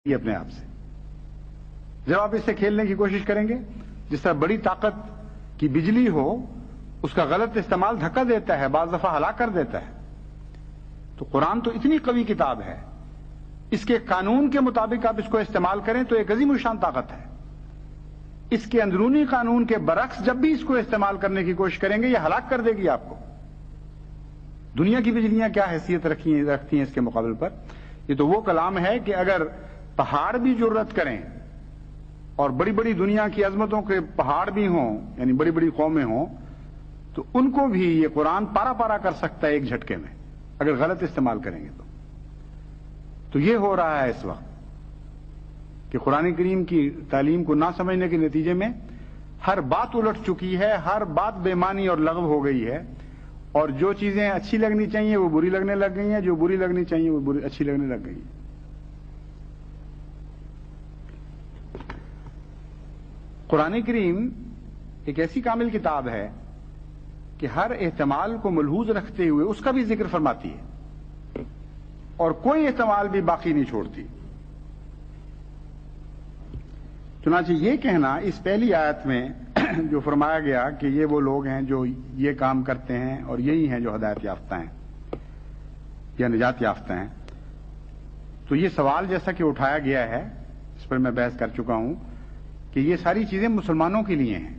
یہ اپنے آپ سے جب آپ اس سے کھیلنے کی کوشش کریں گے، جس طرح بڑی طاقت کی بجلی ہو، اس کا غلط استعمال دھکا دیتا ہے، بعض دفعہ ہلاک کر دیتا ہے۔ تو قرآن تو اتنی قوی کتاب ہے، اس کے قانون کے مطابق آپ اس کو استعمال کریں تو ایک عظیم الشان طاقت ہے۔ اس کے اندرونی قانون کے برعکس جب بھی اس کو استعمال کرنے کی کوشش کریں گے، یہ ہلاک کر دے گی آپ کو۔ دنیا کی بجلیاں کیا حیثیت رکھتی ہیں اس کے مقابل پر؟ یہ تو وہ کلام ہے کہ اگر پہاڑ بھی جرأت کریں اور بڑی بڑی دنیا کی عظمتوں کے پہاڑ بھی ہوں، یعنی بڑی بڑی قومیں ہوں، تو ان کو بھی یہ قرآن پارا پارا کر سکتا ہے ایک جھٹکے میں، اگر غلط استعمال کریں گے تو یہ ہو رہا ہے اس وقت کہ قرآن کریم کی تعلیم کو نہ سمجھنے کے نتیجے میں ہر بات الٹ چکی ہے، ہر بات بے معنی اور لغو ہو گئی ہے، اور جو چیزیں اچھی لگنی چاہیے وہ بری لگنے لگ گئی ہیں، جو بری لگنی چاہیے وہ اچھی لگنے لگ گئی ہیں۔ قرآن کریم ایک ایسی کامل کتاب ہے کہ ہر احتمال کو ملحوظ رکھتے ہوئے اس کا بھی ذکر فرماتی ہے اور کوئی احتمال بھی باقی نہیں چھوڑتی۔ چنانچہ یہ کہنا اس پہلی آیت میں جو فرمایا گیا کہ یہ وہ لوگ ہیں جو یہ کام کرتے ہیں اور یہی ہیں جو ہدایت یافتہ ہیں یا نجات یافتہ ہیں، تو یہ سوال جیسا کہ اٹھایا گیا ہے، اس پر میں بحث کر چکا ہوں کہ یہ ساری چیزیں مسلمانوں کے لیے ہیں،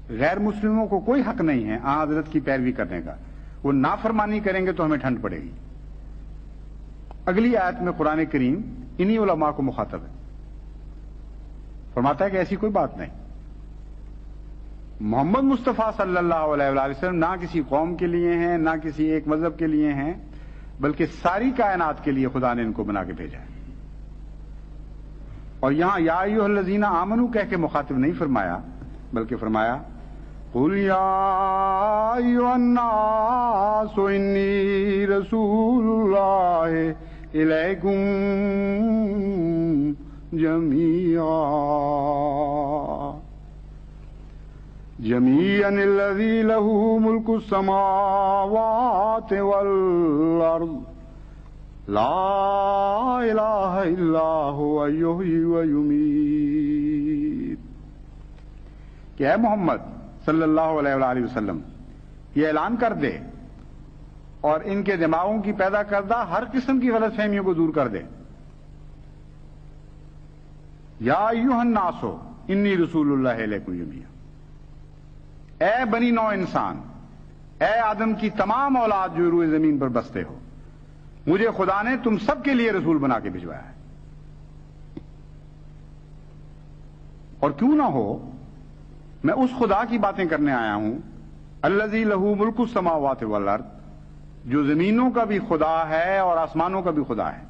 غیر مسلموں کو کوئی حق نہیں ہے آن حضرت کی پیروی کرنے کا۔ وہ نافرمانی کریں گے تو ہمیں ٹھنڈ پڑے گی۔ اگلی آیت میں قرآن کریم انہی علماء کو مخاطب ہے، فرماتا ہے کہ ایسی کوئی بات نہیں، محمد مصطفیٰ صلی اللہ علیہ وآلہ وسلم نہ کسی قوم کے لیے ہیں، نہ کسی ایک مذہب کے لیے ہیں، بلکہ ساری کائنات کے لیے خدا نے ان کو بنا کے بھیجا ہے۔ اور یہاں یا ایھا الذین آمنوا کہہ کے مخاطب نہیں فرمایا، بلکہ فرمایا قل یا ایھا الناس انی رسول اللہ الیکم جمیعا الذی لہ ملک السماوات والارض لا الہ الا هو یحیی و یمیت۔ کہ اے محمد صلی اللہ علیہ وآلہ وسلم یہ اعلان کر دے اور ان کے دماغوں کی پیدا کردہ ہر قسم کی غلط فہمیوں کو دور کر دے۔ یا ایھا الناس انی رسول اللہ الیکم جمیعا، اے بنی نوع انسان، اے آدم کی تمام اولاد جو روئے زمین پر بستے ہو، مجھے خدا نے تم سب کے لیے رسول بنا کے بھجوایا ہے۔ اور کیوں نہ ہو، میں اس خدا کی باتیں کرنے آیا ہوں الذی لہ ملک السماوات والارض، جو زمینوں کا بھی خدا ہے اور آسمانوں کا بھی خدا ہے،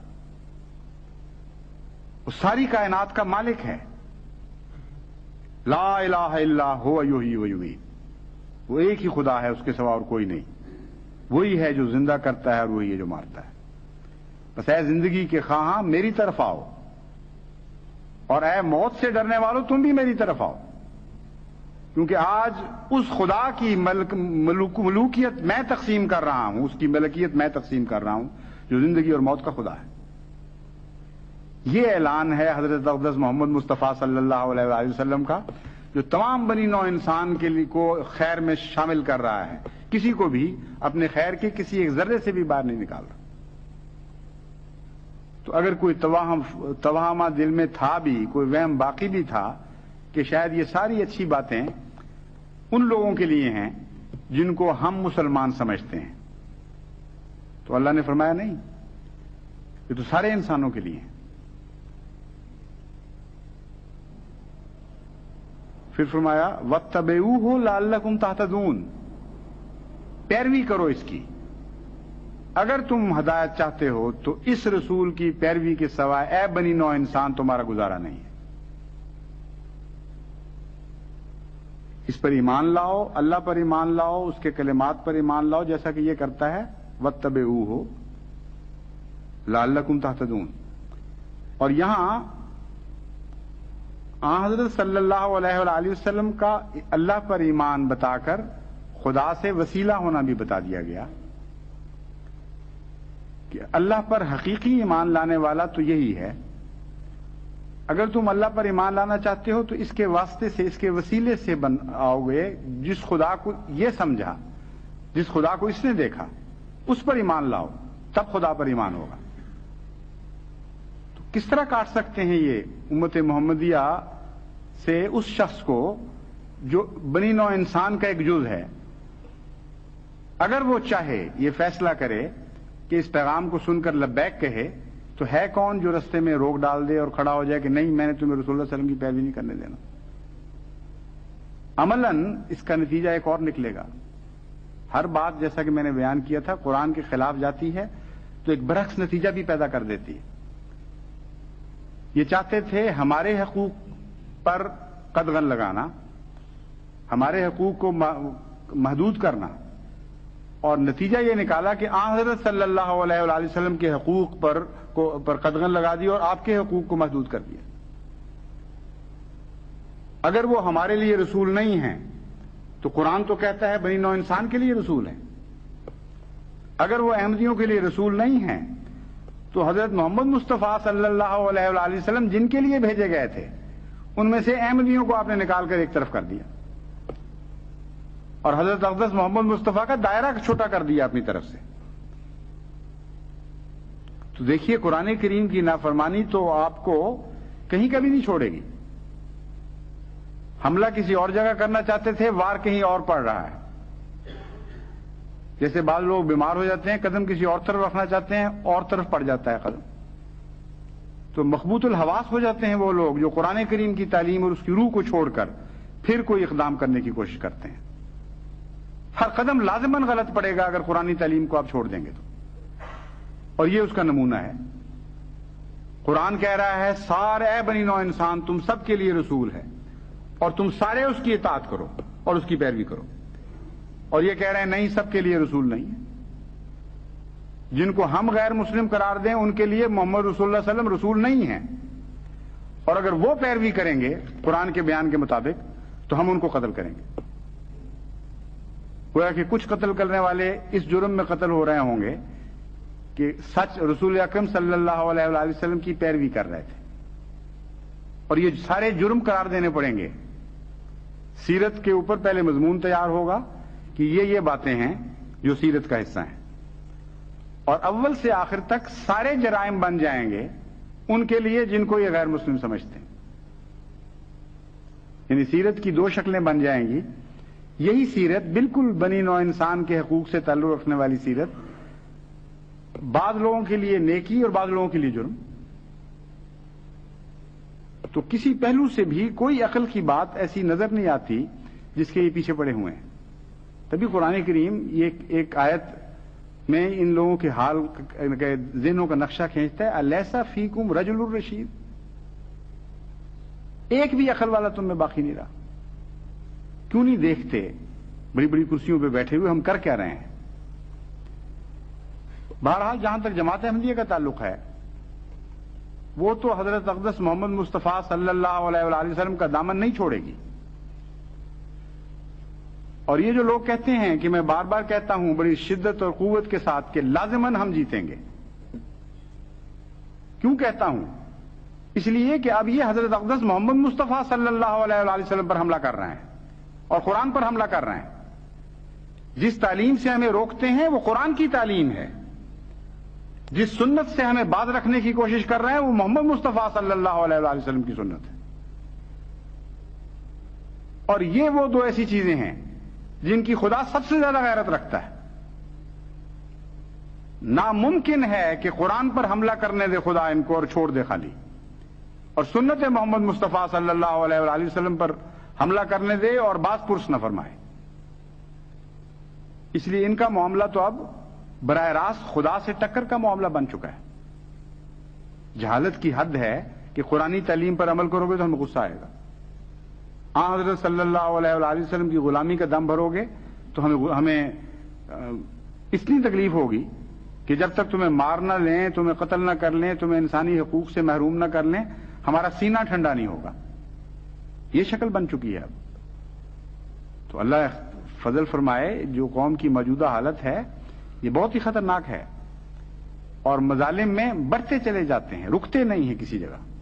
وہ ساری کائنات کا مالک ہے۔ لا الہ الا هو یحیی و یمیت، وہ ایک ہی خدا ہے، اس کے سوا اور کوئی نہیں، وہی ہے جو زندہ کرتا ہے اور وہی ہے جو مارتا ہے۔ بس اے زندگی کے خواہاں میری طرف آؤ، اور اے موت سے ڈرنے والوں تم بھی میری طرف آؤ، کیونکہ آج اس خدا کی ملوکیت میں تقسیم کر رہا ہوں، اس کی ملکیت میں تقسیم کر رہا ہوں جو زندگی اور موت کا خدا ہے۔ یہ اعلان ہے حضرت اقدس محمد مصطفیٰ صلی اللہ علیہ وآلہ وسلم کا، جو تمام بنی نوع انسان کے لیے کو خیر میں شامل کر رہا ہے، کسی کو بھی اپنے خیر کے کسی ایک ذرے سے بھی باہر نہیں نکال رہا۔ تو اگر کوئی توہمہ دل میں تھا بھی، کوئی وہم باقی بھی تھا کہ شاید یہ ساری اچھی باتیں ان لوگوں کے لیے ہیں جن کو ہم مسلمان سمجھتے ہیں، تو اللہ نے فرمایا نہیں، یہ تو سارے انسانوں کے لیے ہیں۔ پھر فرمایا وَاتَّبِعُوهُ لَعَلَّكُمْ تَهْتَدُونَ، پیروی کرو اس کی، اگر تم ہدایت چاہتے ہو تو اس رسول کی پیروی کے سوائے اے بنی نوع انسان تمہارا گزارا نہیں ہے۔ اس پر ایمان لاؤ، اللہ پر ایمان لاؤ، اس کے کلمات پر ایمان لاؤ، جیسا کہ یہ کرتا ہے وَاتَّبِعُوهُ لَعَلَّكُمْ تَهْتَدُونَ۔ اور یہاں حضرت صلی اللہ علیہ وآلہ وسلم کا اللہ پر ایمان بتا کر خدا سے وسیلہ ہونا بھی بتا دیا گیا کہ اللہ پر حقیقی ایمان لانے والا تو یہی ہے. اگر تم اللہ پر ایمان لانا چاہتے ہو تو اس کے واسطے سے، اس کے وسیلے سے آؤ گے جس خدا کو یہ سمجھا، جس خدا کو اس نے دیکھا، اس پر ایمان لاؤ، تب خدا پر ایمان ہوگا. تو کس طرح کاٹ سکتے ہیں یہ امت محمدیہ سے اس شخص کو جو بنی نوع انسان کا ایک جز ہے؟ اگر وہ چاہے یہ فیصلہ کرے کہ اس پیغام کو سن کر لبیک کہے، تو ہے کون جو رستے میں روک ڈال دے اور کھڑا ہو جائے کہ نہیں، میں نے تمہیں رسول اللہ صلی اللہ علیہ وسلم کی پیروی نہیں کرنے دینا؟ عملاً اس کا نتیجہ ایک اور نکلے گا. ہر بات جیسا کہ میں نے بیان کیا تھا قرآن کے خلاف جاتی ہے تو ایک برعکس نتیجہ بھی پیدا کر دیتی ہے. یہ چاہتے تھے ہمارے حقوق پر قدغن لگانا، ہمارے حقوق کو محدود کرنا، اور نتیجہ یہ نکالا کہ آن حضرت صلی اللہ علیہ وآلہ وسلم کے حقوق پر قدغن لگا دی اور آپ کے حقوق کو محدود کر دیا. اگر وہ ہمارے لیے رسول نہیں ہیں تو قرآن تو کہتا ہے بنی نوع انسان کے لیے رسول ہیں. اگر وہ احمدیوں کے لیے رسول نہیں ہیں تو حضرت محمد مصطفیٰ صلی اللہ علیہ وآلہ وسلم جن کے لیے بھیجے گئے تھے ان میں سے احمدیوں کو آپ نے نکال کر ایک طرف کر دیا اور حضرت اقدس محمد مصطفیٰ کا دائرہ چھوٹا کر دیا اپنی طرف سے. تو دیکھیے قرآن کریم کی نافرمانی تو آپ کو کہیں کبھی نہیں چھوڑے گی. حملہ کسی اور جگہ کرنا چاہتے تھے، وار کہیں اور پڑ رہا ہے. جیسے بعض لوگ بیمار ہو جاتے ہیں، قدم کسی اور طرف رکھنا چاہتے ہیں، اور طرف پڑ جاتا ہے قدم. تو مخبوط الحواس ہو جاتے ہیں وہ لوگ جو قرآن کریم کی تعلیم اور اس کی روح کو چھوڑ کر پھر کوئی اقدام کرنے کی کوشش کرتے ہیں. ہر قدم لازماً غلط پڑے گا اگر قرآنی تعلیم کو آپ چھوڑ دیں گے تو. اور یہ اس کا نمونہ ہے. قرآن کہہ رہا ہے سارے اے بنی نوع انسان تم سب کے لیے رسول ہے اور تم سارے اس کی اطاعت کرو اور اس کی پیروی کرو. اور یہ کہہ رہے ہیں نہیں، سب کے لیے رسول نہیں ہے. جن کو ہم غیر مسلم قرار دیں ان کے لیے محمد رسول اللہ صلی اللہ علیہ وسلم رسول نہیں ہیں، اور اگر وہ پیروی کریں گے قرآن کے بیان کے مطابق تو ہم ان کو قتل کریں گے. گویا کہ کچھ قتل کرنے والے اس جرم میں قتل ہو رہے ہوں گے کہ سچ رسول اکرم صلی اللہ علیہ وآلہ وسلم کی پیروی کر رہے تھے، اور یہ سارے جرم قرار دینے پڑیں گے. سیرت کے اوپر پہلے مضمون تیار ہوگا کہ یہ باتیں ہیں جو سیرت کا حصہ ہیں، اور اول سے آخر تک سارے جرائم بن جائیں گے ان کے لیے جن کو یہ غیر مسلم سمجھتے ہیں. یعنی سیرت کی دو شکلیں بن جائیں گی. یہی سیرت بالکل بنی نوع انسان کے حقوق سے تعلق رکھنے والی سیرت، بعض لوگوں کے لیے نیکی اور بعض لوگوں کے لیے جرم. تو کسی پہلو سے بھی کوئی عقل کی بات ایسی نظر نہیں آتی جس کے یہ پیچھے پڑے ہوئے ہیں. تبھی قرآن کریم یہ ایک آیت میں ان لوگوں کے حال کے ذہنوں کا نقشہ کھینچتا ہے. الیسا فیکم رجل الرشید، ایک بھی عقل والا تم میں باقی نہیں رہا. کیوں نہیں دیکھتے بڑی بڑی کرسیوں پہ بیٹھے ہوئے ہم کر کیا رہے ہیں؟ بہرحال جہاں تک جماعت احمدیہ کا تعلق ہے وہ تو حضرت اقدس محمد مصطفیٰ صلی اللہ علیہ وآلہ وسلم کا دامن نہیں چھوڑے گی. اور یہ جو لوگ کہتے ہیں کہ میں بار بار کہتا ہوں بڑی شدت اور قوت کے ساتھ کہ لازماً ہم جیتیں گے. کیوں کہتا ہوں؟ اس لیے کہ اب یہ حضرت اقدس محمد مصطفیٰ صلی اللہ علیہ وآلہ وسلم پر حملہ کر رہے ہیں اور قرآن پر حملہ کر رہے ہیں. جس تعلیم سے ہمیں روکتے ہیں وہ قرآن کی تعلیم ہے. جس سنت سے ہمیں باز رکھنے کی کوشش کر رہے ہیں وہ محمد مصطفیٰ صلی اللہ علیہ وآلہ وسلم کی سنت ہے. اور یہ وہ دو ایسی چیزیں ہیں جن کی خدا سب سے زیادہ غیرت رکھتا ہے. ناممکن ہے کہ قرآن پر حملہ کرنے دے خدا ان کو اور چھوڑ دے خالی، اور سنت محمد مصطفیٰ صلی اللہ علیہ وآلہ وسلم پر حملہ کرنے دے اور باز پرس نہ فرمائے. اس لیے ان کا معاملہ تو اب براہ راست خدا سے ٹکر کا معاملہ بن چکا ہے. جہالت کی حد ہے کہ قرآنی تعلیم پر عمل کرو گے تو ہمیں غصہ آئے گا. حضرت صلی اللہ علیہ وآلہ وسلم کی غلامی کا دم بھرو گے تو ہمیں اتنی تکلیف ہوگی کہ جب تک تمہیں مار نہ لیں، تمہیں قتل نہ کر لیں، تمہیں انسانی حقوق سے محروم نہ کر لیں، ہمارا سینہ ٹھنڈا نہیں ہوگا. یہ شکل بن چکی ہے اب. تو اللہ فضل فرمائے جو قوم کی موجودہ حالت ہے یہ بہت ہی خطرناک ہے. اور مظالم میں بڑھتے چلے جاتے ہیں، رکتے نہیں ہیں کسی جگہ۔